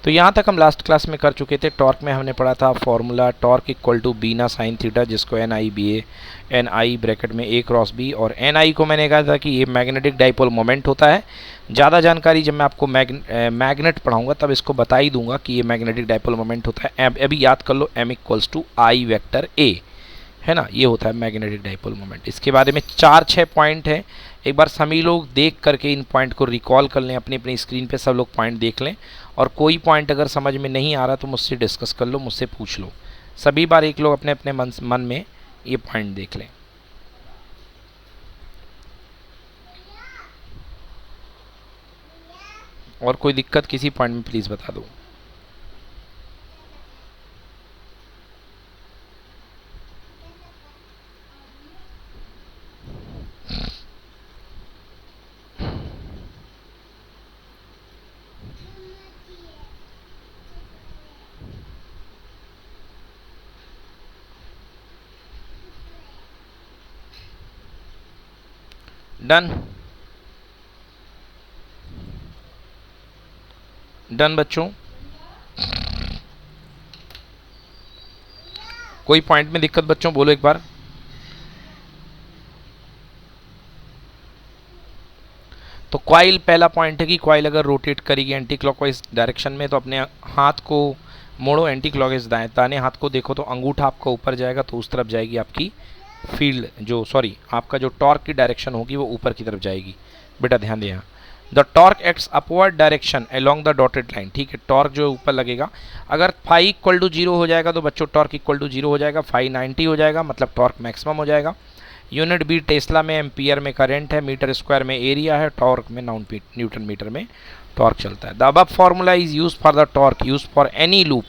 तो यहाँ तक हम लास्ट क्लास में कर चुके थे। टॉर्क में हमने पढ़ा था फॉर्मूला टॉर्क इक्वल टू बीना साइन थीटा, जिसको N I B A, N I bracket में ए क्रॉस बी, और एन आई को मैंने कहा था कि ये मैग्नेटिक डाइपोल मोमेंट होता है। ज़्यादा जानकारी जब मैं आपको मैग्नेट पढ़ाऊंगा तब इसको बता ही दूंगा कि ये मैग्नेटिक डाइपोल मोमेंट होता है। अभी याद कर लो M equals to I vector A, है ना, ये होता है मैग्नेटिक डाइपोल मोमेंट। इसके बारे में 4-6 पॉइंट हैं, एक बार सभी लोग देख करके इन पॉइंट को रिकॉल कर लें, अपनी अपनी स्क्रीन पे सब लोग पॉइंट देख लें, और कोई पॉइंट अगर समझ में नहीं आ रहा तो मुझसे डिस्कस कर लो, मुझसे पूछ लो। सभी बार एक लोग अपने अपने मन में ये पॉइंट देख लें। और कोई दिक्कत किसी पॉइंट में प्लीज़ बता दो। डन डन बच्चों, कोई पॉइंट में दिक्कत बच्चों बोलो एक बार। तो कॉइल, पहला पॉइंट है कि कॉइल अगर रोटेट करेगी एंटी क्लॉकवाइज डायरेक्शन में तो अपने हाथ को मोड़ो एंटी क्लॉकवाइज, दाएं हाथ को देखो तो अंगूठा आपका ऊपर जाएगा, तो उस तरफ जाएगी आपकी फील्ड, जो सॉरी आपका जो टॉर्क की डायरेक्शन होगी वो ऊपर की तरफ जाएगी। बेटा ध्यान दें, यहाँ the torque acts upward direction along the dotted line. ठीक है, टॉर्क जो ऊपर लगेगा, अगर फाई इक्वल टू 0 हो जाएगा तो बच्चों टॉर्क इक्वल टू 0 हो जाएगा, फाई 90 हो जाएगा, मतलब टॉर्क मैक्सिमम हो जाएगा। यूनिट बी टेस्ला में, एम्पियर में करंट है, मीटर स्क्वायर में एरिया है, टॉर्क में न्यूटन मीटर में टॉर्क चलता है। The above formula is use for the torque use for any loop.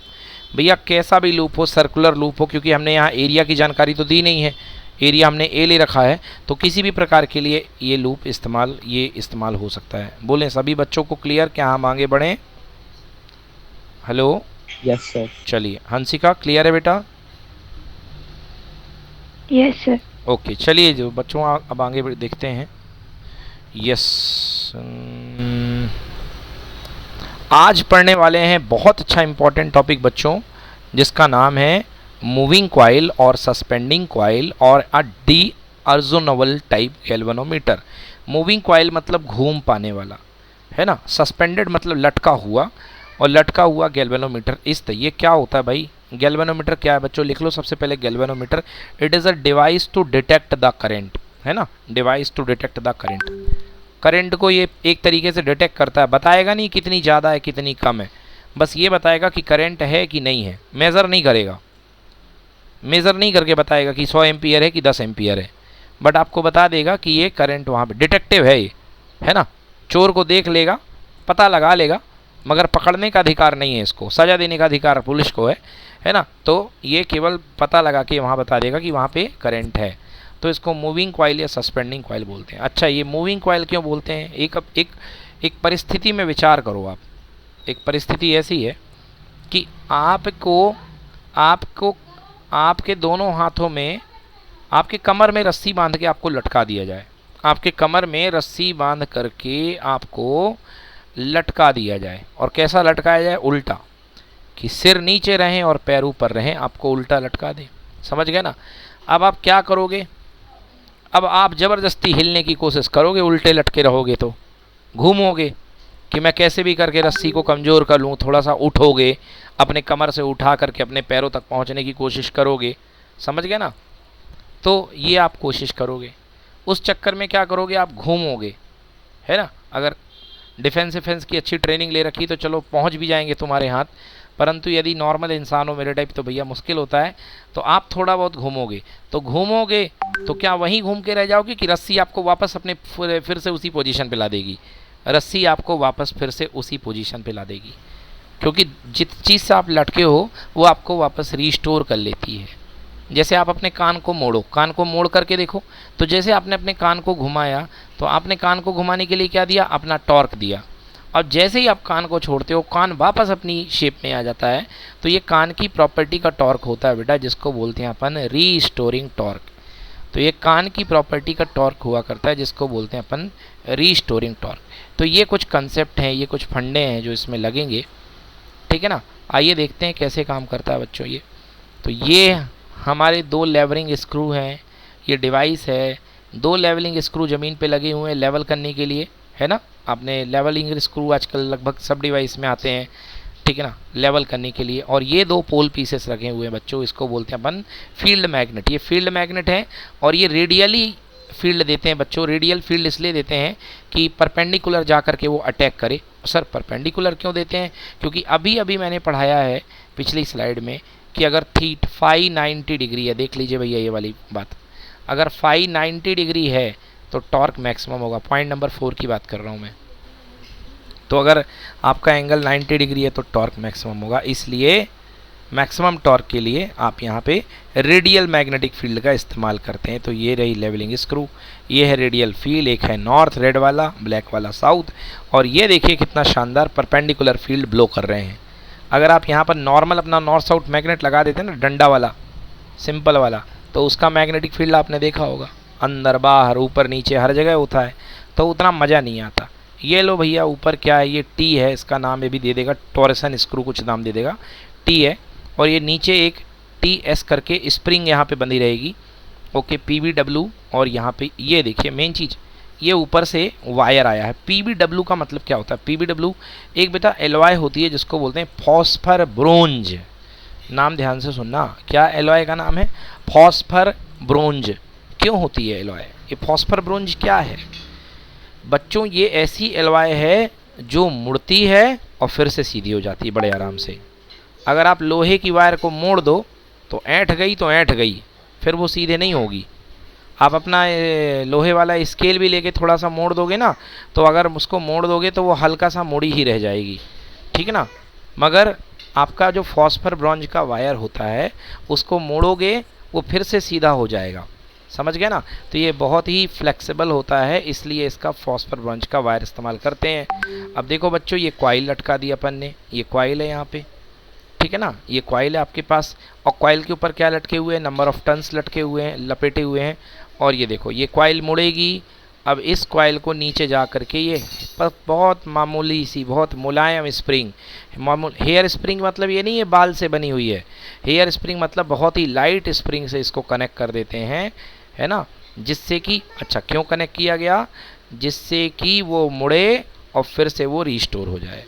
भैया कैसा भी लूप हो, सर्कुलर लूप हो, क्योंकि हमने यहाँ एरिया की जानकारी तो दी नहीं है, एरिया हमने ए ले रखा है, तो किसी भी प्रकार के लिए ये लूप इस्तेमाल हो सकता है। बोलें सभी बच्चों को क्लियर? क्या हम आगे बढ़ें? Hello, yes sir. चलिए हंसिका क्लियर है बेटा? Yes sir. ओके, चलिए जो बच्चों अब आगे देखते हैं। यस, आज पढ़ने वाले हैं बहुत अच्छा इंपॉर्टेंट टॉपिक बच्चों, जिसका नाम है मूविंग कॉइल और सस्पेंडिंग कॉइल और a D Arsonval type galvanometer. Moving coil मतलब घूम पाने वाला, है ना, सस्पेंडेड मतलब लटका हुआ, और लटका हुआ गैल्वेनोमीटर। ये क्या होता है भाई? गैल्वेनोमीटर क्या है बच्चों? लिख लो सबसे पहले galvanometer, it is a device to detect the current, है ना, device to detect the current. Current को ये एक तरीके से डिटेक्ट करता है, बताएगा नहीं कितनी ज़्यादा है कितनी कम है, बस ये बताएगा कि करंट है कि नहीं है, मेज़र नहीं करेगा, मेज़र नहीं करके बताएगा कि 100 एम्पियर है कि 10 एम्पियर है, बट आपको बता देगा कि ये करंट वहाँ पे डिटेक्टिव है, ये है ना। चोर को देख लेगा, पता लगा लेगा, मगर पकड़ने का अधिकार नहीं है इसको, सज़ा देने का अधिकार पुलिस को है ना। तो ये केवल पता लगा के वहाँ बता देगा कि वहाँ पे करंट है, तो इसको मूविंग कॉइल या सस्पेंडिंग कॉइल बोलते हैं। अच्छा, ये मूविंग कॉइल क्यों बोलते हैं? एक परिस्थिति में विचार करो आप। एक परिस्थिति ऐसी है कि आपको आपके दोनों हाथों में, आपके कमर में रस्सी बांध के आपको लटका दिया जाए, आपके कमर में रस्सी बांध करके आपको लटका दिया जाए, और कैसा लटकाया जाए? उल्टा, कि सिर नीचे रहें और पैर ऊपर रहें, आपको उल्टा लटका दें, समझ गए ना। अब आप क्या करोगे? अब आप ज़बरदस्ती हिलने की कोशिश करोगे, उल्टे लटके रहोगे तो घूमोगे कि मैं कैसे भी करके रस्सी को कमज़ोर कर लूँ, थोड़ा सा उठोगे, अपने कमर से उठा करके अपने पैरों तक पहुँचने की कोशिश करोगे, समझ गए ना। तो ये आप कोशिश करोगे, उस चक्कर में क्या करोगे? आप घूमोगे, है ना। अगर डिफेंस की अच्छी ट्रेनिंग ले रखी तो चलो पहुँच भी जाएंगे तुम्हारे हाथ, परंतु यदि नॉर्मल इंसान हो मेरे टाइप तो भैया मुश्किल होता है, तो आप थोड़ा बहुत घूमोगे। तो घूमोगे तो क्या वहीं घूम के रह जाओगे कि रस्सी आपको वापस अपने फिर से उसी पोजीशन पे ला देगी? रस्सी आपको वापस फिर से उसी पोजीशन पे ला देगी, क्योंकि जिस चीज़ से आप लटके हो वो आपको वापस रीस्टोर कर लेती है। जैसे आप अपने कान को मोड़ो, कान को मोड़ करके देखो, तो जैसे आपने अपने कान को घुमाया तो आपने कान को घुमाने के लिए क्या दिया? अपना टॉर्क दिया, और जैसे ही आप कान को छोड़ते हो कान वापस अपनी शेप में आ जाता है। तो ये कान की प्रॉपर्टी का टॉर्क होता है बेटा, जिसको बोलते हैं अपन रीस्टोरिंग टॉर्क। तो ये कान की प्रॉपर्टी का टॉर्क हुआ करता है, जिसको बोलते हैं अपन रीस्टोरिंग टॉर्क। तो ये कुछ कंसेप्ट हैं, ये कुछ फंडे हैं जो इसमें लगेंगे, ठीक है ना। आइए देखते हैं कैसे काम करता है बच्चों ये। तो ये हमारे 2 लेवलिंग स्क्रू हैं, ये डिवाइस है। 2 लेवलिंग स्क्रू ज़मीन पे लगे हुए हैं लेवल करने के लिए, है ना। आपने लेवलिंग स्क्रू आजकल लगभग सब डिवाइस में आते हैं, ठीक है ना, लेवल करने के लिए। और ये 2 पोल पीसेस रखे हुए हैं बच्चों, इसको बोलते हैं अपन फील्ड मैग्नेट। ये फील्ड मैग्नेट है और ये रेडियली फील्ड देते हैं बच्चों। रेडियल फील्ड इसलिए देते हैं कि परपेंडिकुलर जा कर के वो अटैक करे। सर परपेंडिकुलर क्यों देते हैं? क्योंकि अभी अभी मैंने पढ़ाया है पिछली स्लाइड में कि अगर फाई 90 डिग्री है, देख लीजिए भैया ये वाली बात, अगर फाई 90 डिग्री है तो टॉर्क मैक्सिमम होगा। पॉइंट नंबर 4 की बात कर रहा हूँ मैं। तो अगर आपका एंगल 90 डिग्री है तो टॉर्क मैक्सिमम होगा, इसलिए मैक्सिमम टॉर्क के लिए आप यहाँ पे रेडियल मैग्नेटिक फील्ड का इस्तेमाल करते हैं। तो ये रही लेवलिंग स्क्रू, ये है रेडियल फील्ड, एक है नॉर्थ रेड वाला, ब्लैक वाला साउथ, और ये देखिए कितना शानदार परपेंडिकुलर फील्ड ब्लो कर रहे हैं। अगर आप यहाँ पर नॉर्मल अपना नॉर्थ साउथ मैग्नेट लगा देते हैं ना, डंडा वाला सिंपल वाला, तो उसका मैग्नेटिक फील्ड आपने देखा होगा, अंदर बाहर ऊपर नीचे हर जगह होता है, तो उतना मज़ा नहीं आता। ये लो भैया ऊपर क्या है, ये टी है, इसका नाम ये भी दे देगा, टॉरसन स्क्रू कुछ नाम दे देगा, टी है। और ये नीचे एक टी एस करके स्प्रिंग यहाँ पे बंधी रहेगी, ओके, PBW। और यहाँ पे ये देखिए मेन चीज़, ये ऊपर से वायर आया है। PBW का मतलब क्या होता है? PBW एक बेटा एलॉय होती है जिसको बोलते हैं फॉस्फर ब्रोंज। नाम ध्यान से सुनना, क्या एलॉय का नाम है? Phosphor bronze. क्यों होती है एलॉय? ये फॉस्फर ब्रोंज क्या है बच्चों? ये ऐसी एलॉय है जो मुड़ती है और फिर से सीधी हो जाती है बड़े आराम से। अगर आप लोहे की वायर को मोड़ दो तो ऐंठ गई तो ऐंठ गई, फिर वो सीधे नहीं होगी। आप अपना लोहे वाला स्केल भी लेके थोड़ा सा मोड़ दोगे ना, तो अगर उसको मोड़ दोगे तो वो हल्का सा मुड़ी ही रह जाएगी, ठीक है ना। मगर आपका जो फॉस्फर ब्रॉन्ज का वायर होता है उसको मोड़ोगे वो फिर से सीधा हो जाएगा, समझ गए ना। तो ये बहुत ही फ्लेक्सिबल होता है, इसलिए इसका फॉस्फर ब्रॉन्ज का वायर इस्तेमाल करते हैं। अब देखो बच्चों, ये कॉइल लटका दी अपन ने, ये कॉइल है यहाँ पे, ठीक है ना, ये कॉइल है आपके पास। और कॉइल के ऊपर क्या लटके हुए हैं? नंबर ऑफ टर्न्स लटके हुए हैं, लपेटे हुए हैं। और ये देखो ये कॉइल मुड़ेगी। अब इस कॉइल को नीचे जा करके ये बहुत मामूली सी, बहुत मुलायम स्प्रिंग, हेयर स्प्रिंग मतलब ये नहीं है बाल से बनी हुई है, हेयर स्प्रिंग मतलब बहुत ही लाइट स्प्रिंग से इसको कनेक्ट कर देते हैं, है ना। जिससे कि, अच्छा क्यों कनेक्ट किया गया? जिससे कि वो मुड़े और फिर से वो रीस्टोर हो जाए,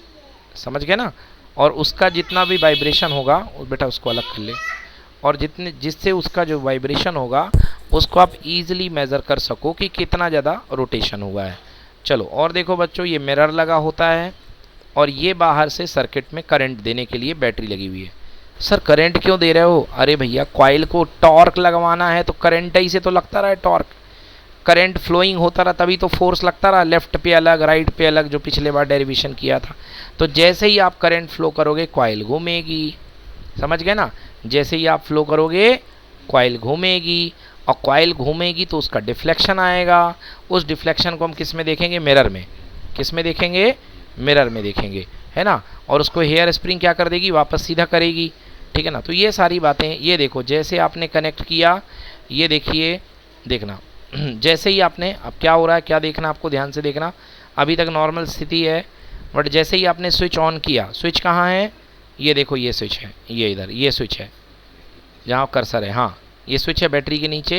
समझ गए ना। और उसका जितना भी वाइब्रेशन होगा, बेटा उसको अलग कर ले, और जिससे उसका जो वाइब्रेशन होगा उसको आप इजीली मेज़र कर सको कि कितना ज़्यादा रोटेशन हुआ है। चलो और देखो बच्चों, ये मिरर लगा होता है और ये बाहर से सर्किट में करंट देने के लिए बैटरी लगी हुई है। सर करंट क्यों दे रहे हो? अरे भैया कॉइल को टॉर्क लगवाना है तो करंट ही से तो लगता रहा है टॉर्क, करंट फ्लोइंग होता रहा तभी तो फोर्स लगता रहा, लेफ्ट पे अलग राइट पे अलग, जो पिछले बार डेरिवेशन किया था। तो जैसे ही आप करंट फ्लो करोगे कॉइल घूमेगी, समझ गए ना। जैसे ही आप फ्लो करोगे कॉइल घूमेगी, और कॉइल घूमेगी तो उसका डिफ्लेक्शन आएगा। उस डिफ्लेक्शन को हम किस में देखेंगे? मिरर में। किस में देखेंगे? मिरर में देखेंगे, है ना। और उसको हेयर स्प्रिंग क्या कर देगी? वापस सीधा करेगी, ठीक है ना। तो ये सारी बातें, ये देखो जैसे आपने कनेक्ट किया, ये देखिए, देखना जैसे ही आपने, अब क्या हो रहा है क्या देखना आपको, ध्यान से देखना। अभी तक नॉर्मल स्थिति है, बट जैसे ही आपने स्विच ऑन किया, स्विच कहाँ है? ये देखो ये स्विच है, ये इधर ये स्विच है जहाँ कर्सर है, हाँ ये स्विच है बैटरी के नीचे।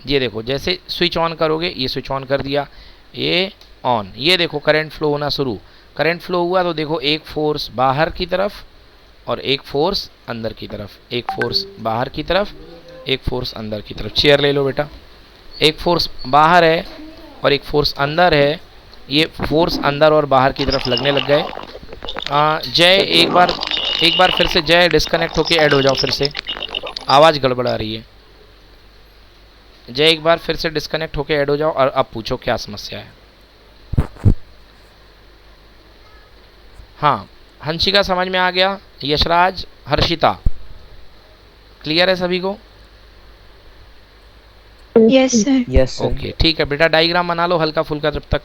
ये देखो जैसे स्विच ऑन करोगे, ये स्विच ऑन कर दिया, ये ऑन, ये देखो करंट फ्लो होना शुरू। करंट फ्लो हुआ तो देखो एक फोर्स बाहर की तरफ और एक फोर्स अंदर की तरफ, एक फोर्स बाहर की तरफ, एक फोर्स अंदर की तरफ। चेयर ले लो बेटा। एक फोर्स बाहर है और एक फोर्स अंदर है, ये फोर्स अंदर और बाहर की तरफ लगने लग गए। जय एक बार फिर से जय डिस्कनेक्ट होके ऐड हो जाओ, फिर से आवाज़ गड़बड़ा रही है। जय एक बार फिर से डिस्कनेक्ट होके ऐड हो जाओ और अब पूछो क्या समस्या है। हाँ हंसिका समझ में आ गया, यशराज, हर्षिता क्लियर है सभी को? Yes sir. Yes sir. Okay ठीक है बेटा, डायग्राम बना लो हल्का फुल्का जब तक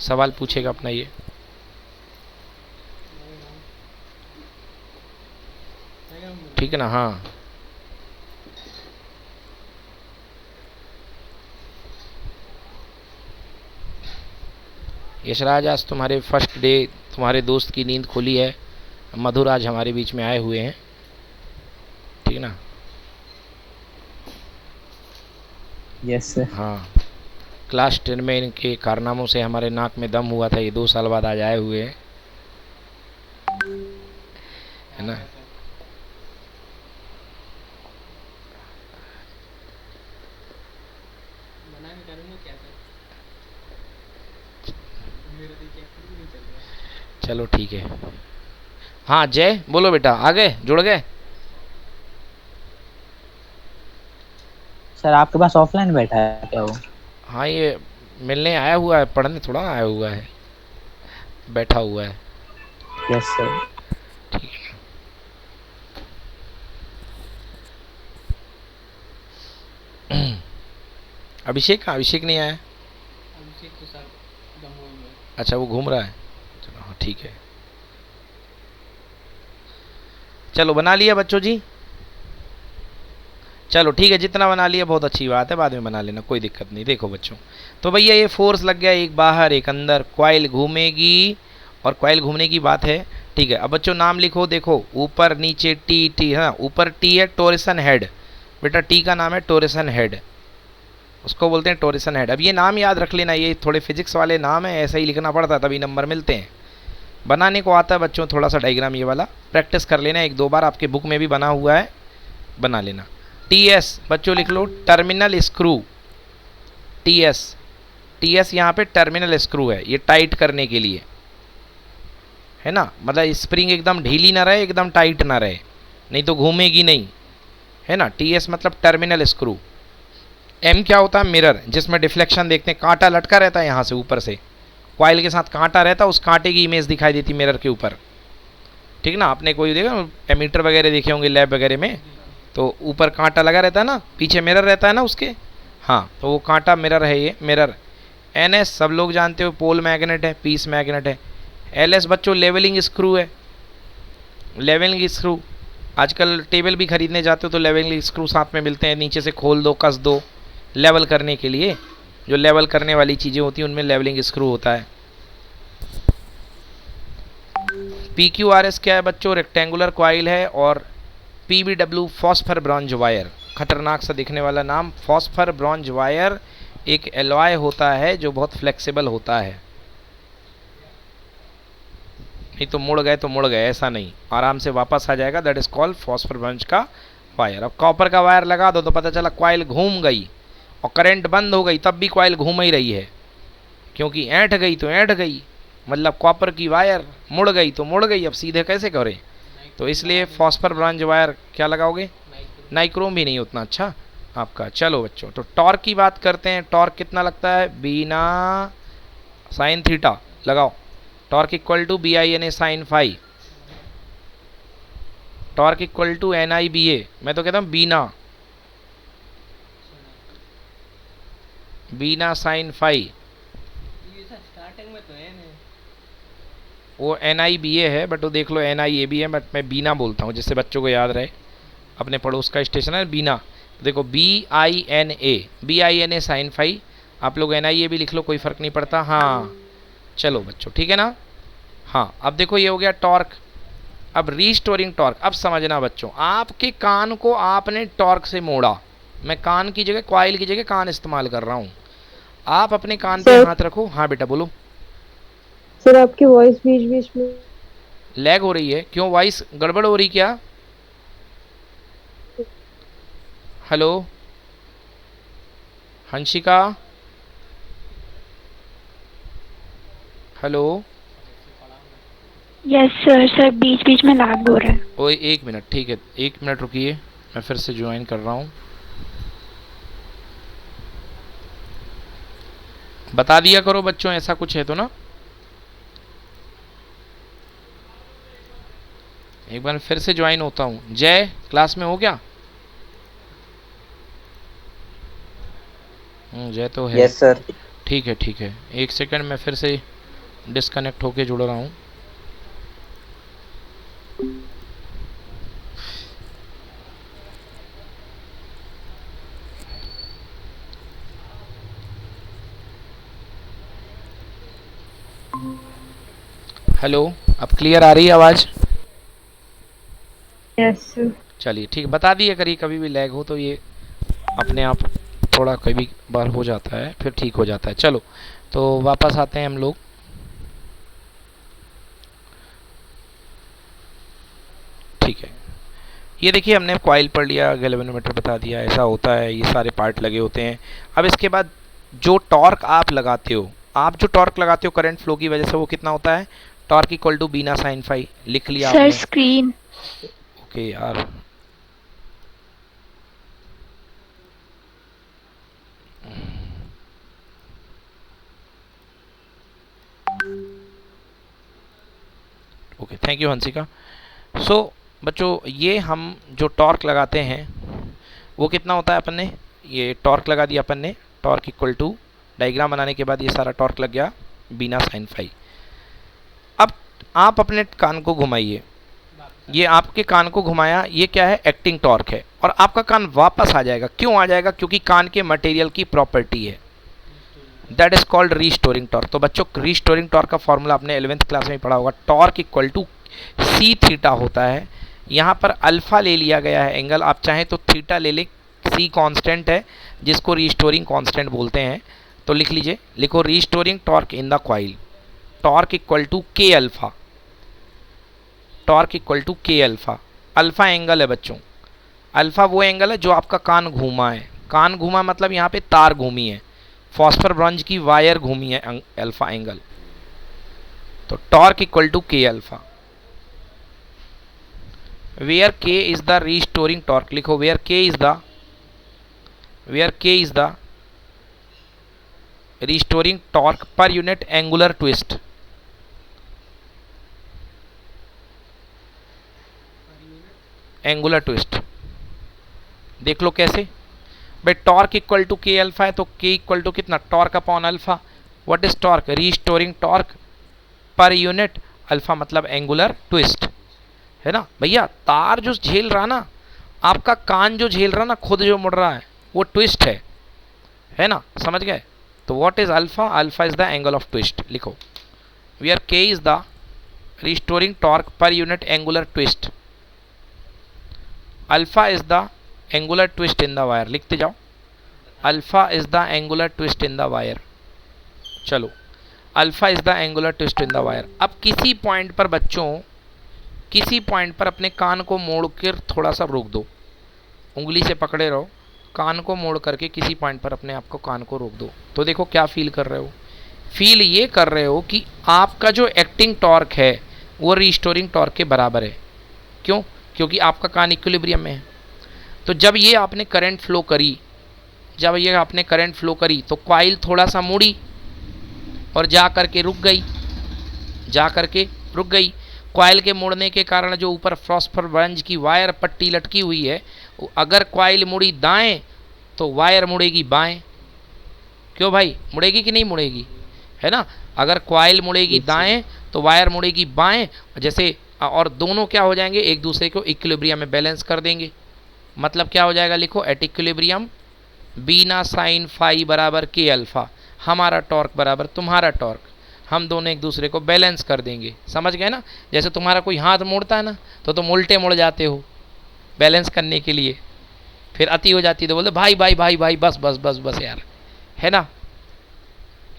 सवाल पूछेगा अपना ये। ठीक है ना, हाँ यशराज आज तुम्हारे फर्स्ट डे, तुम्हारे दोस्त की नींद खुली है, मधुर आज हमारे बीच में आए हुए हैं, ठीक है ना। Yes sir. हाँ, क्लास 10 में इनके कारनामों से हमारे नाक में दम हुआ था, ये 2 साल बाद आज आए हुए हैं, है ना। चलो ठीक है। हाँ जय, बोलो बेटा, आ गए, जुड़ गए। सर आपके पास ऑफलाइन बैठा है क्या वो? हाँ, ये मिलने आया हुआ है, पढ़ने थोड़ा आया हुआ है, बैठा हुआ है। Yes sir. ठीक है। अभिषेक कहाँ? अभिषेक नहीं आया? अभिषेक तो सर जम्मू में। अच्छा, वो घूम रहा है। चलो हाँ ठीक है। चलो बना लिया बच्चों जी? चलो ठीक है, जितना बना लिया बहुत अच्छी बात है, बाद में बना लेना, कोई दिक्कत नहीं। देखो बच्चों, तो भैया ये फोर्स लग गया, एक बाहर एक अंदर, कॉइल घूमेगी, और कॉइल घूमने की बात है, ठीक है। अब बच्चों नाम लिखो, देखो ऊपर नीचे टी टी, हाँ ऊपर टी है टोरिसन हेड, बेटा टी का नाम है टोरिसन हेड, उसको बोलते हैं टोरिसन हेड। अब ये नाम याद रख लेना, ये थोड़े फिजिक्स वाले नाम है, ऐसा ही लिखना पड़ता है तभी नंबर मिलते हैं। बनाने को आता है बच्चों थोड़ा सा डायग्राम, ये वाला प्रैक्टिस कर लेना, एक दो बार आपके बुक में भी बना हुआ है, बना लेना। टी एस बच्चों लिख लो, terminal screw, T S, T S यहाँ पे टर्मिनल स्क्रू है, ये टाइट करने के लिए है ना, मतलब स्प्रिंग एकदम ढीली ना रहे, एकदम टाइट ना रहे, नहीं तो घूमेगी नहीं, है ना। टी एस मतलब टर्मिनल स्क्रू। एम क्या होता है? मिरर, जिसमें डिफ्लेक्शन देखते हैं, कांटा लटका रहता है यहाँ से ऊपर से, कॉइल के साथ कांटा रहता है, उस कांटे की इमेज दिखाई देती मिरर के ऊपर, ठीक ना। आपने कोई देखा एमीटर वगैरह देखे होंगे लैब वगैरह में, तो ऊपर कांटा लगा रहता है ना, पीछे मिरर रहता है ना उसके, हाँ तो वो कांटा मिरर है, ये मिरर। एन एस सब लोग जानते हो, पोल मैग्नेट है, पीस मैग्नेट है। एल एस बच्चों लेवलिंग स्क्रू है, लेवलिंग स्क्रू, आजकल टेबल भी खरीदने जाते हो तो लेवलिंग स्क्रू साथ में मिलते हैं, नीचे से खोल दो कस दो, लेवल करने के लिए, जो लेवल करने वाली चीज़ें होती हैं उनमें लेवलिंग स्क्रू होता है। पी क्यू आर एस क्या है बच्चों? रेक्टेंगुलर कॉइल है, और P B W phosphor bronze wire, खतरनाक सा दिखने वाला नाम, फॉस्फर ब्रॉन्ज वायर एक एलॉय होता है जो बहुत फ्लेक्सिबल होता है, नहीं तो मुड़ गए तो मुड़ गए, ऐसा नहीं, आराम से वापस आ जाएगा, that is called phosphor bronze का वायर। अब कॉपर का वायर लगा दो तो पता चला कॉइल घूम गई और करंट बंद हो गई, तब भी कॉइल घूम ही रही है, क्योंकि ऐंठ गई तो ऐंठ गई, मतलब कॉपर की वायर मुड़ गई तो मुड़ गई, अब सीधे कैसे करें, तो इसलिए फॉस्फर ब्रॉन्ज वायर क्या लगाओगे? नाइक्रोम भी नहीं उतना अच्छा आपका। चलो बच्चों, तो टॉर्क की बात करते हैं, टॉर्क कितना लगता है? बीना साइन थीटा लगाओ, torque equal to B I N A sine phi, torque equal to N I B A, मैं तो कहता हूँ बीना, बीना साइन फाई, वो एन आई बी ए है, बट वो देख लो एन आई ए भी है, बट मैं बीना बोलता हूँ जिससे बच्चों को याद रहे, अपने पड़ोस का स्टेशन है बीना, देखो B I N A, B I N A sine phi, आप लोग एन आई ए भी लिख लो, कोई फ़र्क नहीं पड़ता। हाँ चलो बच्चों ठीक है ना। हाँ अब देखो ये हो गया टॉर्क। अब रीस्टोरिंग टॉर्क, अब समझना बच्चों, आपके कान को आपने टॉर्क से मोड़ा, मैं कान की जगह, कॉइल की जगह कान इस्तेमाल कर रहा हूँ, आप अपने कान पे हाथ रखो। हाँ बेटा बोलो। सर आपकी वॉइस बीच बीच में लैग हो रही है, क्यों? वॉइस गड़बड़ हो रही क्या? Hello Hansika, hello. Yes sir, sir बीच बीच में लैग हो रहा है। ओए एक मिनट, ठीक है एक मिनट रुकिए, मैं फिर से ज्वाइन कर रहा हूँ। बता दिया करो बच्चों, ऐसा कुछ है तो ना, एक बार फिर से ज्वाइन होता हूँ। जय क्लास में हो क्या? जय तो है। Yes sir. ठीक है ठीक है, एक सेकंड मैं फिर से डिस्कनेक्ट होके जुड़ रहा हूँ। हेलो, अब क्लियर आ रही है आवाज़? Yes sir. चलिए ठीक, बता दिए करिए, कभी भी लैग हो तो ये अपने आप थोड़ा कभी बार हो जाता है, फिर ठीक हो जाता है। चलो तो वापस आते हैं हम लोग। ठीक है, ये देखिए हमने कॉइल पढ़ लिया, गैल्वेनोमीटर बता दिया, ऐसा होता है, ये सारे पार्ट लगे होते हैं। अब इसके बाद जो टॉर्क आप लगाते हो, आप जो टॉर्क लगाते हो करंट फ्लो की वजह से, वो कितना होता है? टॉर्क इक्वल टू बीना साइन फाई। लिख लिया सर आपने? स्क्रीन। ओके यार, okay, thank you Hansika. So बच्चों, ये हम जो टॉर्क लगाते हैं वो कितना होता है? अपन ने ये टॉर्क लगा दिया, अपन ने टॉर्क इक्वल टू, डायग्राम बनाने के बाद ये सारा टॉर्क लग गया बीना साइन फाई। अब आप अपने कान को घुमाइए, ये आपके कान को घुमाया, ये क्या है? एक्टिंग टॉर्क है, और आपका कान वापस आ जाएगा। क्यों आ जाएगा? क्योंकि कान के मटेरियल की प्रॉपर्टी है, that is called restoring torque. तो बच्चों, रीस्टोरिंग टॉर्क का फॉर्मूला आपने 11th क्लास में ही पढ़ा होगा, torque equal to C theta होता है। यहाँ पर अल्फा ले लिया गया है एंगल, आप चाहें तो थीटा ले लें, सी कांस्टेंट है जिसको रीस्टोरिंग कांस्टेंट बोलते हैं। तो लिख लीजिए, लिखो restoring torque in the coil, torque equal to K alpha, torque equal to K alpha. Alpha angle है बच्चों, अल्फा वो एंगल है जो आपका कान घूमा है। कान घूमा मतलब यहाँ पे तार घूमी है, फॉस्फर ब्रॉन्ज की वायर घूमी है, अल्फा एंगल। तो torque equal to K alpha, where K is the restoring torque. लिखो, where K is the restoring torque per unit angular twist. Angular twist देख लो कैसे भाई, torque equal to K alpha है, तो के इक्वल टू कितना? Torque upon alpha. What is torque? Restoring torque per unit, alpha मतलब angular twist, है ना भैया। तार जो झेल रहा ना, आपका कान जो झेल रहा ना, खुद जो मुड़ रहा है, वो ट्विस्ट है ना, समझ गए? तो what is alpha? Alpha is the angle of twist. लिखो, where K is the restoring torque per unit angular twist, alpha is the angular twist in the wire. लिखते जाओ, alpha is the angular twist in the wire. चलो, alpha is the angular twist in the wire. अब किसी point पर बच्चों, किसी point पर अपने कान को मोड़ कर थोड़ा सा रोक दो, उंगली से पकड़े रहो, कान को मोड़ करके किसी पॉइंट पर अपने आप को कान को रोक दो। तो देखो क्या फील कर रहे हो? फील ये कर रहे हो कि आपका जो एक्टिंग टॉर्क है वो रीस्टोरिंग टॉर्क के बराबर है। क्यों? क्योंकि आपका कान इक्विलिब्रियम में है। तो जब ये आपने करंट फ्लो करी, जब ये आपने करंट फ्लो करी तो कॉइल थोड़ा सा मुड़ी और जा करके रुक गई, जा करके रुक गई। कॉइल के मुड़ने के कारण जो ऊपर फॉस्फर ब्रॉन्ज की वायर पट्टी लटकी हुई है, अगर कॉइल मुड़ी दाएं तो वायर मुड़ेगी बाएं। क्यों भाई, मुड़ेगी कि नहीं मुड़ेगी? है ना, अगर कॉइल मुड़ेगी दाएं तो वायर मुड़ेगी बाएं, जैसे, और दोनों क्या हो जाएंगे? एक दूसरे को इक्विलिब्रियम में बैलेंस कर देंगे। मतलब क्या हो जाएगा? लिखो, एट इक्विलिब्रियम बीना साइन फाई बराबर के अल्फा, हमारा टॉर्क बराबर तुम्हारा टॉर्क, हम दोनों एक दूसरे को बैलेंस कर देंगे। समझ गए ना? जैसे तुम्हारा कोई हाथ मोड़ता है ना, तो तुम उल्टे मुड़ जाते हो बैलेंस करने के लिए, फिर अति हो जाती है तो बोलते भाई भाई भाई भाई बस बस बस बस यार, है ना,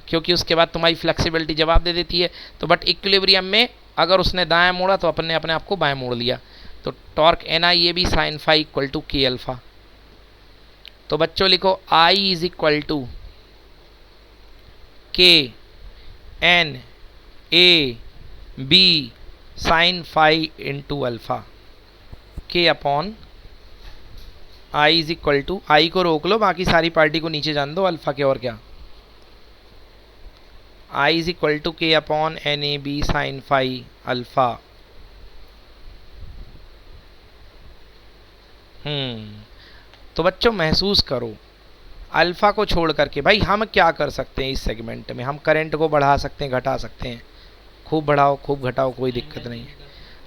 क्योंकि उसके बाद तुम्हारी फ्लेक्सिबिलिटी जवाब दे देती है। तो बट इक्विलिब्रियम में अगर उसने दाएं मोड़ा तो अपने अपने आप को बाएं मोड़ लिया। तो torque N I A B sine phi equal to K alpha. तो बच्चों लिखो, I is equal to K N A B sine phi into alpha, K upon I is equal to, I को रोक लो, बाकी सारी पार्टी को नीचे जान दो, अल्फा के और क्या, I is equal to K upon N A B sine phi alpha. तो बच्चों महसूस करो, अल्फा को छोड़ करके भाई हम क्या कर सकते हैं इस सेगमेंट में? हम करंट को बढ़ा सकते हैं, घटा सकते हैं, खूब बढ़ाओ खूब घटाओ, कोई दिक्कत नहीं है।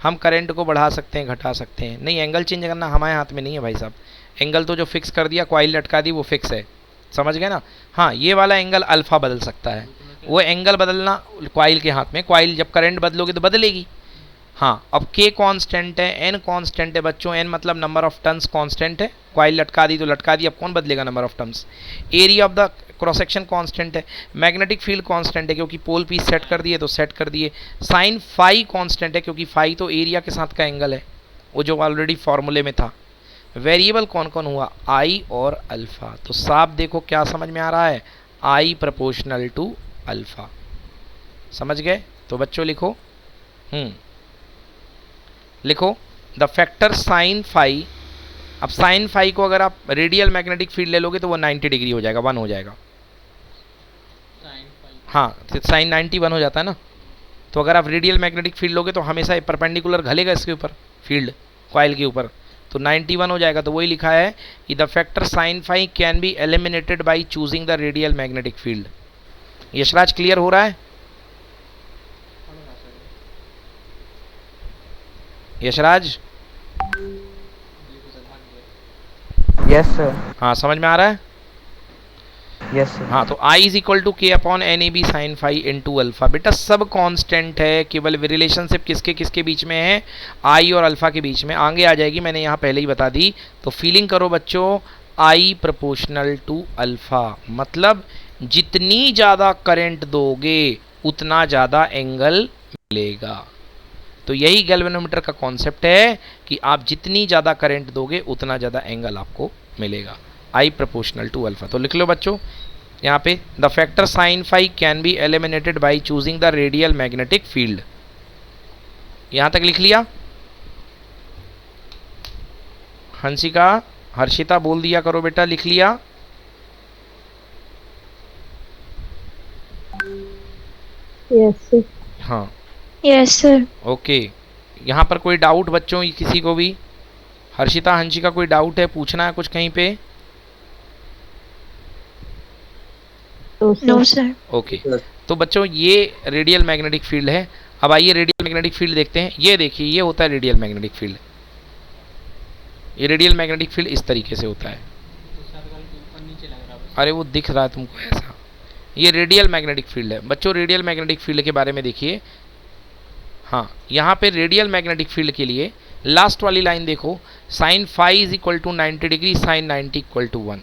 हम करंट को बढ़ा सकते हैं, घटा सकते हैं, नहीं एंगल चेंज करना हमारे हाथ में नहीं है भाई साहब। एंगल तो जो फिक्स कर दिया, कॉइल लटका दी, वो फिक्स है, समझ गए ना? हाँ, ये वाला एंगल अल्फा बदल सकता है, वो एंगल बदलना कॉइल के हाथ में। कॉइल जब करंट बदलोगे तो बदलेगी। हाँ, अब k कांस्टेंट है, n कांस्टेंट है बच्चों, n मतलब नंबर ऑफ टर्न्स कांस्टेंट है, कॉइल लटका दी तो लटका दी, अब कौन बदलेगा number of turns. Area of the cross section constant है, मैग्नेटिक फील्ड कांस्टेंट है क्योंकि पोल पीस सेट कर दिए तो सेट कर दिए, साइन फाई कांस्टेंट है क्योंकि फाई तो एरिया के साथ का एंगल है, वो जो ऑलरेडी फॉर्मूले में था। वेरिएबल कौन कौन हुआ, आई और अल्फा। तो साफ देखो क्या समझ में आ रहा है, आई प्रोपोर्शनल टू अल्फा। समझ गए? तो बच्चों लिखो, लिखो द फैक्टर साइन फाई। अब साइन फाई को अगर आप रेडियल मैग्नेटिक फील्ड ले लोगे तो वो 90 डिग्री हो जाएगा, 1 हो जाएगा। हाँ, तो साइन 90 1 हो जाता है ना। तो अगर आप रेडियल मैग्नेटिक फील्ड लोगे तो हमेशा परपेंडिकुलर घलेगा इसके ऊपर, फील्ड कॉइल के ऊपर, तो 91 हो जाएगा। तो वही लिखा है कि the factor sine phi can be eliminated by choosing the radial magnetic field. Yashraj clear हो रहा है? Yashraj, yes sir. हाँ समझ में आ रहा है? Yes sir. हाँ, तो I is equal to K upon N A B sine phi into alpha. बेटा सब कांस्टेंट है, केवल रिलेशनशिप किसके किसके बीच में है, I और अल्फा के बीच में। आगे आ जाएगी, मैंने यहाँ पहले ही बता दी। तो फीलिंग करो बच्चों, I प्रोपोर्शनल टू अल्फा, मतलब जितनी ज़्यादा करंट दोगे उतना ज़्यादा एंगल मिलेगा। तो यही गैल्वेनोमीटर का कॉन्सेप्ट है कि आप जितनी ज़्यादा करंट दोगे उतना ज़्यादा एंगल आपको मिलेगा, I प्रोपोर्शनल टू अल्फा। तो लिख लो बच्चों यहाँ पे, the factor sine phi can be eliminated by choosing the radial magnetic field. यहाँ तक लिख लिया? हंसिका, हर्षिता बोल दिया करो बेटा, लिख लिया? Yes sir. हाँ यस सर। ओके। यहाँ पर कोई डाउट बच्चों किसी को भी? हर्षिता, हंसिका, कोई डाउट है, पूछना है कुछ कहीं पे? No sir. ओके। तो बच्चों ये रेडियल मैग्नेटिक फील्ड है। अब आइए रेडियल मैग्नेटिक फील्ड देखते हैं। ये देखिए, ये होता है रेडियल मैग्नेटिक फील्ड। ये रेडियल मैग्नेटिक फील्ड इस तरीके से होता है। अरे वो दिख रहा है तुमको ऐसा, ये रेडियल मैग्नेटिक फील्ड है बच्चों। रेडियल मैग्नेटिक फील्ड के बारे में देखिए, हाँ यहाँ पे रेडियल मैग्नेटिक फील्ड के लिए लास्ट वाली लाइन देखो, sine phi is equal to 90 degree, sine 90 equal to 1।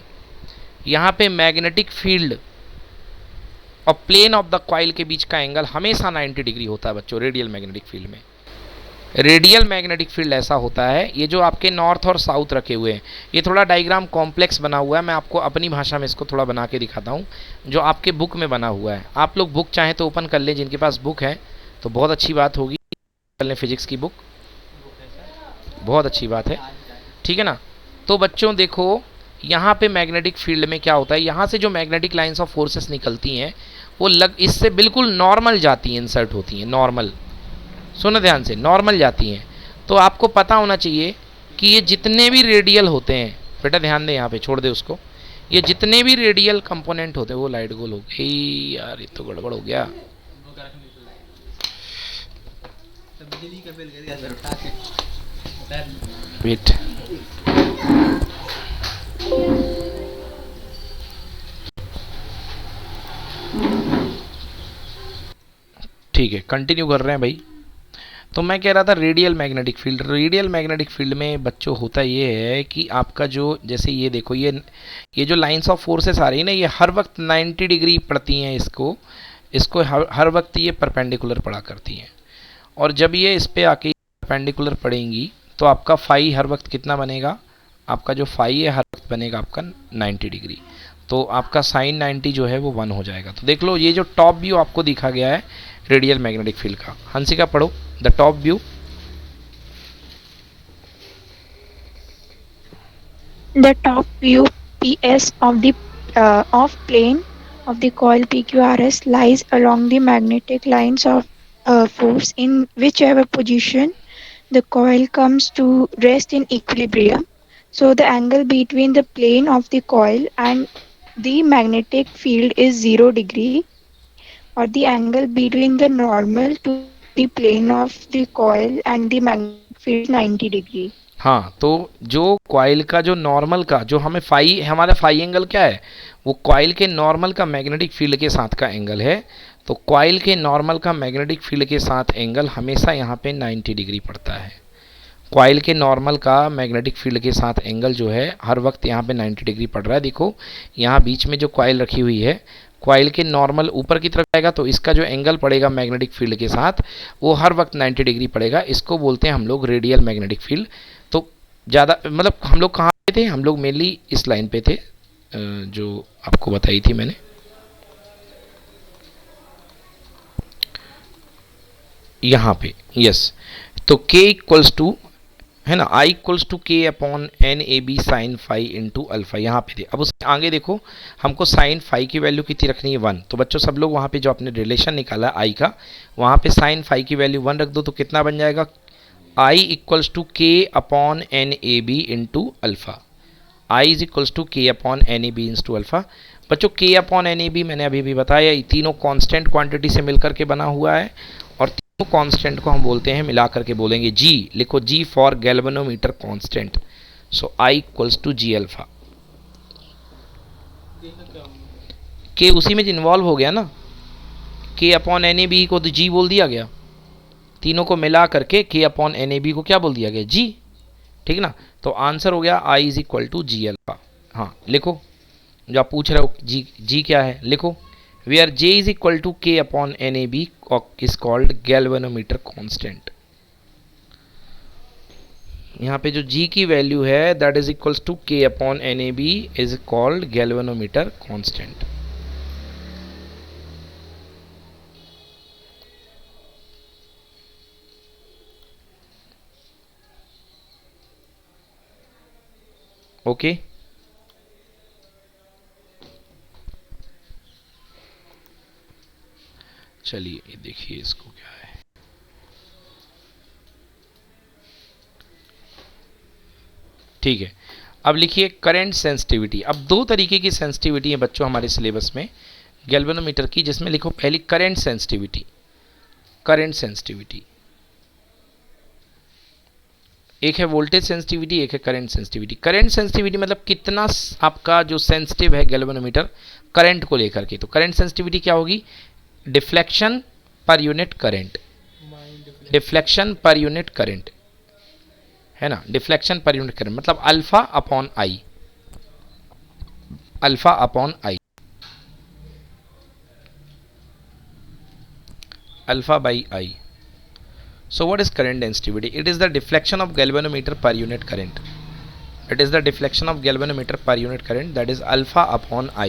यहाँ पे मैग्नेटिक फील्ड और प्लेन ऑफ द कॉइल के बीच का एंगल हमेशा 90 डिग्री होता है बच्चों रेडियल मैग्नेटिक फील्ड में। रेडियल मैग्नेटिक फील्ड ऐसा होता है, ये जो आपके नॉर्थ और साउथ रखे हुए हैं, ये थोड़ा डायग्राम कॉम्प्लेक्स बना हुआ है, मैं आपको अपनी भाषा में इसको थोड़ा बना के दिखाता हूँ जो आपके बुक में बना हुआ है। आप लोग बुक चाहें तो ओपन कर लें, जिनके पास बुक है तो बहुत अच्छी बात होगी, कर लें फिजिक्स की बुक, बहुत अच्छी बात है, ठीक है ना। तो बच्चों देखो यहाँ पे मैग्नेटिक फील्ड में क्या होता है, यहाँ से जो मैग्नेटिक लाइंस ऑफ फोर्सेस निकलती हैं वो इससे बिल्कुल नॉर्मल जाती हैं, इंसर्ट होती हैं, नॉर्मल, सुनो ध्यान से, नॉर्मल जाती हैं। तो आपको पता होना चाहिए कि ये जितने भी रेडियल होते हैं, बेटा ध्यान दे यहाँ पे, छोड़ दे उसको, ये जितने भी रेडियल कंपोनेंट होते हैं, वो लाइट गोल हो गई यार, ये तो गड़बड़ हो गया। वेट, ठीक है कंटिन्यू कर रहे हैं भाई। तो मैं कह रहा था radial magnetic field, radial magnetic field में बच्चों होता ये है कि आपका जो, जैसे ये देखो, ये जो लाइंस ऑफ फोर्सेस आ रही है ना, ये हर वक्त 90 डिग्री पड़ती हैं, इसको हर वक्त ये परपेंडिकुलर पड़ा करती हैं। और जब ये इस पे आके परपेंडिकुलर पड़ेंगी तो आपका फाई हर वक्त कितना बनेगा, आपका जो फाई है हर वक्त बनेगा आपका 90 डिग्री। तो आपका साइन 90 जो है वो 1 हो जाएगा। तो देख लो ये जो टॉप व्यू आपको दिखा गया है रेडियल मैग्नेटिक फील्ड का, हंसिका पढ़ो the top view. The top view PS of the of plane of the coil PQRS lies along the magnetic lines of force in whichever position the coil comes to rest in equilibrium. So the angle between the plane of the coil and the magnetic field is 0 degree, or the angle between the normal to the plane of the coil and the magnetic field is 90 degree. हाँ, तो जो coil का जो normal का जो हमें phi, हमारा phi angle क्या है, वो कॉइल के नॉर्मल का मैग्नेटिक फील्ड के साथ का एंगल है। तो कॉइल के नॉर्मल का मैग्नेटिक फील्ड के साथ एंगल हमेशा यहाँ पे 90 डिग्री पड़ता है। कॉइल के नॉर्मल का मैग्नेटिक फील्ड के साथ एंगल जो है हर वक्त यहाँ पे 90 डिग्री पड़ रहा है। देखो यहाँ बीच में जो कॉइल रखी हुई है, कॉइल के नॉर्मल ऊपर की तरफ जाएगा तो इसका जो एंगल पड़ेगा मैग्नेटिक फील्ड के साथ वो हर वक्त 90 डिग्री पड़ेगा। इसको बोलते हैं हम लोग रेडियल मैग्नेटिक फील्ड। तो ज़्यादा मतलब हम लोग कहाँ पे थे, हम लोग मेनली इस लाइन पे थे जो आपको बताई थी मैंने, यहाँ पे। यस, तो k इक्वल्स टू है ना, I equals to K upon N A B sine phi into alpha, यहाँ पे थे। अब उससे आगे देखो हमको साइन फाई की वैल्यू कितनी रखनी है 1। तो बच्चों सब लोग वहाँ पे जो आपने रिलेशन निकाला I का, वहाँ पे साइन फाई की वैल्यू 1 रख दो तो कितना बन जाएगा, I equals to K upon N A B into alpha. I is equals to K upon N A B into alpha. बच्चों K upon N A B मैंने अभी भी बताया, ये तीनों कांस्टेंट क्वांटिटी से मिलकर के बना हुआ है और तीनों कांस्टेंट को हम बोलते हैं मिला करके बोलेंगे G। लिखो G for galvanometer constant. So I equals to G alpha. के उसी में इन्वॉल्व हो गया ना, के अपॉन एन ए बी को तो G बोल दिया गया, तीनों को मिला करके के अपॉन एन ए बी को क्या बोल दिया गया, G। ठीक ना, तो आंसर हो गया I is equal to G alpha. हाँ लिखो, जो आप पूछ रहे हो G क्या है, लिखो where J is equal to K upon N A B is called galvanometer constant. यहाँ पे जो G की वैल्यू है that is equals to K upon N A B is called galvanometer constant. Okay चलिए ये देखिए इसको क्या है। ठीक है, अब लिखिए करंट सेंसिटिविटी। अब दो तरीके की सेंसिटिविटी है बच्चों हमारे सिलेबस में गैल्वेनोमीटर की, जिसमें लिखो पहली करंट सेंसिटिविटी। करंट सेंसिटिविटी एक है वोल्टेज सेंसिटिविटी, एक है करंट सेंसिटिविटी। करंट सेंसिटिविटी मतलब कितना आपका जो सेंसिटिव है गैल्वेनोमीटर करंट को लेकर के। तो करंट सेंसिटिविटी क्या होगी, डिफ्लेक्शन पर यूनिट करंट। डिफ्लेक्शन पर यूनिट करंट है ना, डिफ्लेक्शन पर यूनिट करंट मतलब alpha upon I, alpha upon I, alpha by I. So what is current density? It is the deflection of galvanometer per unit current. It is the deflection of galvanometer per unit current, that is alpha upon I.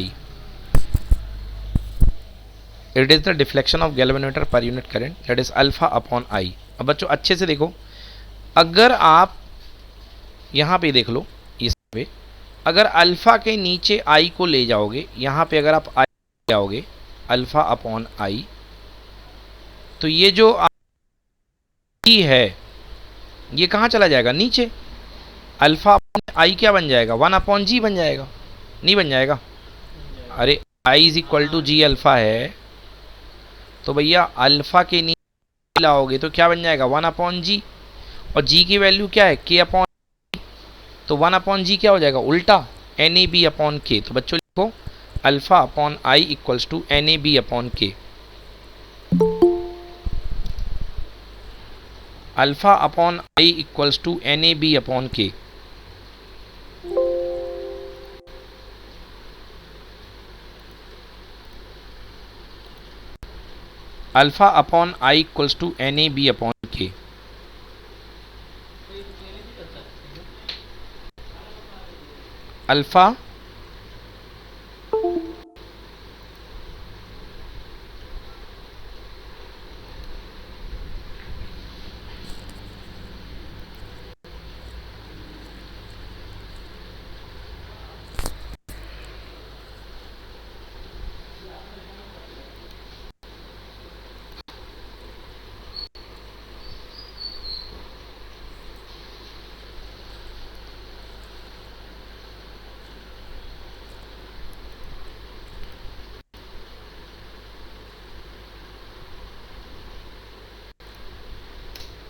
It is the deflection of galvanometer per unit current, that is alpha upon I. अब बच्चों अच्छे से देखो, अगर आप यहाँ पे देख लो, इस पे अगर अल्फा के नीचे I को ले जाओगे, यहाँ पे अगर आप I ले जाओगे अल्फा अपॉन I, तो ये जो I है ये कहाँ चला जाएगा, नीचे। अल्फा अपॉन आई क्या बन जाएगा, 1 अपॉन जी बन जाएगा, नहीं बन जाएगा। अरे I is equal to G alpha है, तो भैया अल्फा के नीचे लाओगे तो क्या बन जाएगा, 1 अपॉन जी, और जी की वैल्यू क्या है, के अपॉन, तो 1 अपॉन जी क्या हो जाएगा, उल्टा एन ए बी अपॉन के। तो बच्चों लिखो alpha upon I equals to N A B upon K. Alpha upon I equals to N A B upon K. Alpha upon I equals to N A B upon K. Alpha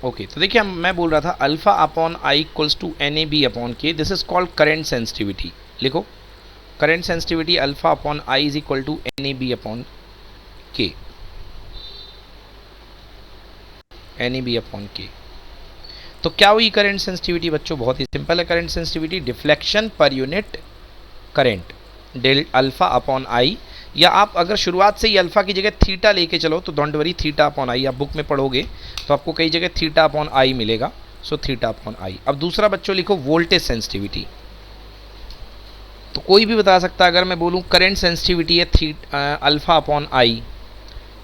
okay तो देखिए मैं बोल रहा था alpha upon I equals to N A B upon K, this is called current sensitivity. लिखो current sensitivity alpha upon I is equal to N A B upon के। NAB/K। तो क्या हुई करंट सेंसिटिविटी बच्चों? बहुत ही सिंपल है current sensitivity, deflection पर unit current del alpha upon I, या आप अगर शुरुआत से ही अल्फा की जगह थीटा लेके चलो तो don't worry, theta upon I आप बुक में पढ़ोगे तो आपको कई जगह थीटा अपॉन आई मिलेगा, सो थीटा अपॉन आई। अब दूसरा बच्चों लिखो वोल्टेज सेंसिटिविटी। तो कोई भी बता सकता है, अगर मैं बोलूँ करंट सेंसिटिविटी है अल्फा अपॉन आई,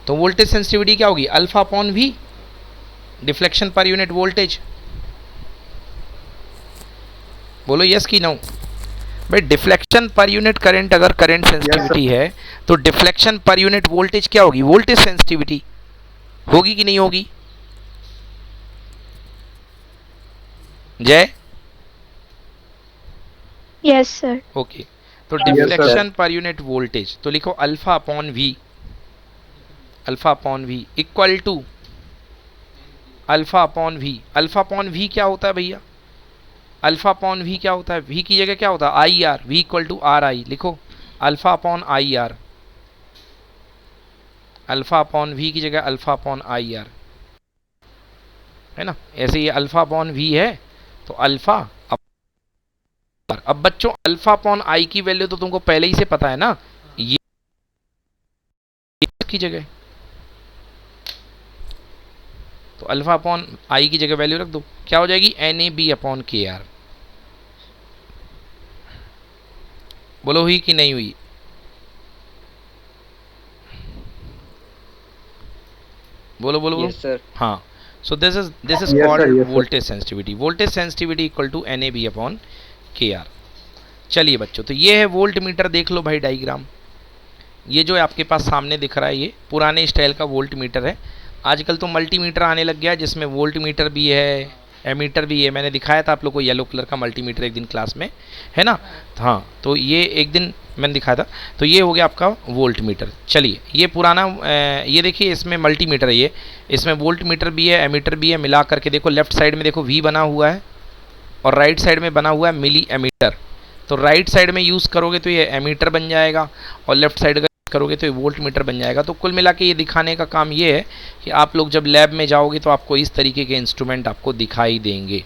तो वोल्टेज सेंसिटिविटी क्या होगी? अल्फा अपॉन वी, डिफ्लेक्शन पर यूनिट वोल्टेज। बोलो यस की नो? भाई डिफ्लेक्शन पर यूनिट करंट अगर करंट सेंसिटिविटी है तो डिफ्लेक्शन पर यूनिट वोल्टेज क्या होगी? वोल्टेज सेंसिटिविटी होगी कि नहीं होगी? जय? Yes, sir. ओके, तो डिफ्लेक्शन पर यूनिट वोल्टेज तो लिखो alpha upon V, alpha upon V equal to alpha upon V. Alpha upon V क्या होता है भैया? अल्फा अपॉन वी क्या होता है? वी की जगह क्या होता है? I R, V equal to R I. लिखो alpha upon I R, alpha upon V की जगह अल्फा अपॉन आई आर, है ना? ऐसे ये अल्फा अपॉन वी है तो अल्फा। अब बच्चों अल्फा अपॉन आई की वैल्यू तो तुमको पहले ही से पता है ना, ये की जगह, तो अल्फा अपॉन आई की जगह वैल्यू रख दो, क्या हो जाएगी? NAB/KR। बोलो हुई कि नहीं हुई? बोलो बोलो बोलो। Yes, sir. हाँ, so this is called voltage sensitivity. Voltage sensitivity equal to NAB/KR। चलिए बच्चों, तो ये है वोल्ट मीटर। देख लो भाई डायग्राम, ये जो आपके पास सामने दिख रहा है ये पुराने स्टाइल का वोल्ट मीटर है। आजकल तो मल्टीमीटर आने लग गया है जिसमें वोल्ट मीटर भी है, एमीटर भी है। मैंने दिखाया था आप लोग को येलो कलर का मल्टीमीटर एक दिन क्लास में, है ना? हाँ, तो ये एक दिन मैंने दिखाया था। तो ये हो गया आपका वोल्ट मीटर। चलिए, ये पुराना ये देखिए, इसमें मल्टीमीटर है ये, इसमें वोल्ट मीटर भी है, एमीटर भी है। मिला करके देखो, लेफ्ट साइड में देखो V बना हुआ है और राइट साइड में बना हुआ है मिली एमीटर। तो राइट साइड में यूज़ करोगे तो ये एमीटर बन जाएगा और लेफ्ट साइड का करोगे तो ये वोल्ट मीटर बन जाएगा। तो कुल मिला के ये दिखाने का काम ये है कि आप लोग जब लैब में जाओगे तो आपको इस तरीके के इंस्ट्रूमेंट आपको दिखाई देंगे।